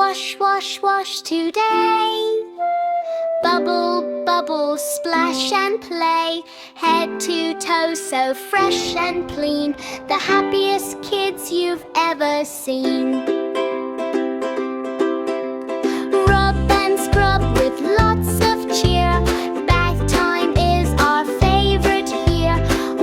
Wash, wash, wash today. Bubble, bubble, splash and play. Head to toe so fresh and clean. The happiest kids you've ever seen. Rub and scrub with lots of cheer. Bath time is our favorite here.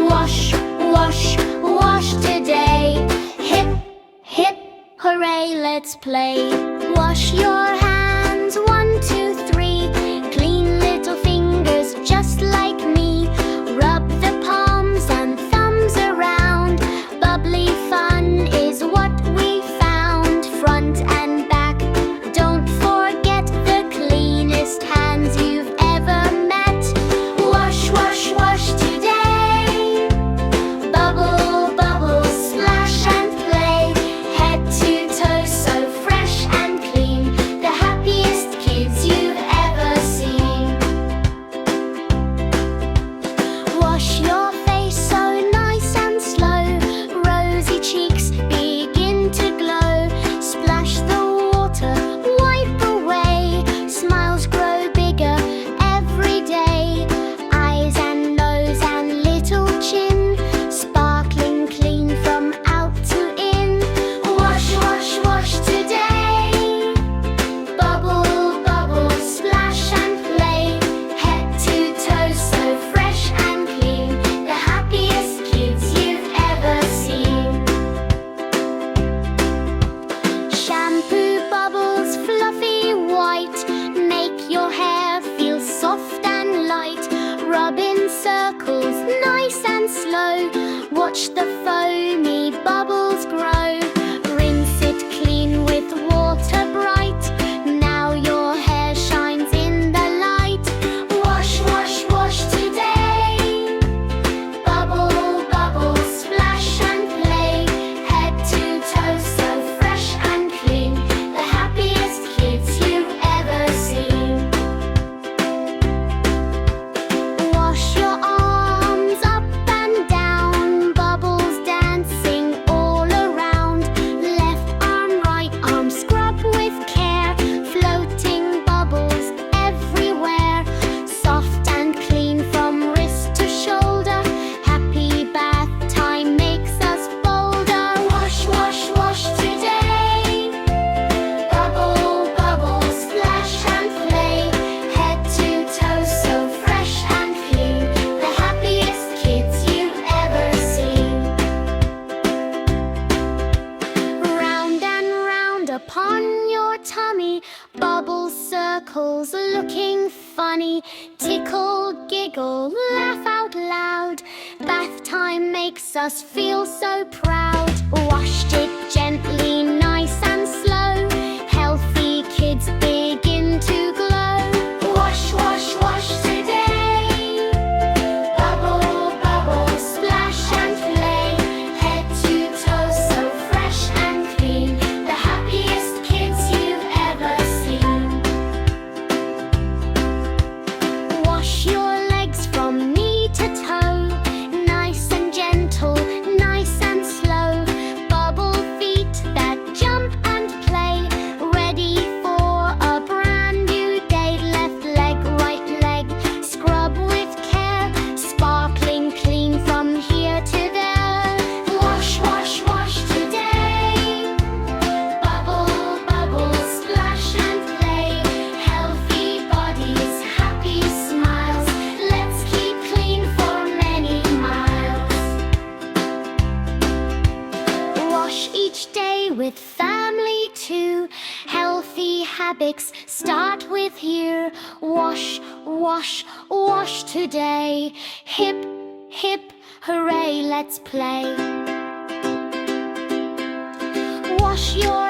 Wash, wash, wash today. Hip, hip, hooray, let's play. Wash your hands, 1, 2, 3. Clean little fingers just like me. Rub the palms and thumbs around. Bubbly fun is what we found. Front and back, don't forget the cleanest hands you've ever met. Wash, wash, wash today. Bubble, bubble, splash and play. Head to toe so fresh and clean. The happiest kids you've ever seen. Wash your face so nice and slow. Rosy cheeks begin to glow. Splash the water, wipe away. Smiles grow bigger every day. Eyes and nose and little chin, sparkling clean from out to in. Wash, wash, wash today. Bubble, bubble, splash and play. Head to toe so fresh and clean. The happiest kids you've ever seen. Shampoo bubbles, fluffy white. Make your hair feel soft and light. Rub in circles, nice and slow. Watch the foamy bubbles grow. Rinse it clean with water bright. Now your hair shines in the light. Wash, wash, wash today. Bubble, bubble, splash and play. Head to toe so fresh and clean. The happiest kids you've ever seen. Wash your arms up and down. Bubbles dancing all around. Left arm, right arm, scrub with care. Floating bubbles everywhere. Soft and clean from wrist to shoulder. Happy bath time makes us bolder. Wash, wash, wash today. Bubble, bubble, splash and play. Head to toe so fresh and clean. The happiest kids you've ever seen. Round and round upon your tummy. Bubble circles looking funny. Tickle, giggle, laugh out loud. Bath time makes us feel so proud. Washed it gently, nice and slow. Healthy kids begin to glow. Wash, wash, wash today. Bubble, bubble, splash and play. Head to toe so fresh and clean. The happiest kids you've ever seen. Wash your legs from knee to toe. Nice and gentle, nice and slow. Bubble feet that jump and play. Ready for a brand new day. Left leg, right leg, scrub with care. Sparkling clean from here to there. Wash, wash, wash today. Bubble, bubble, splash and play. Healthy bodies, happy smiles. Let's keep clean for many miles. Wash each day with family too. Healthy habits start with here. Wash, wash, wash today. Hip, hip, hooray, let's play. Wash your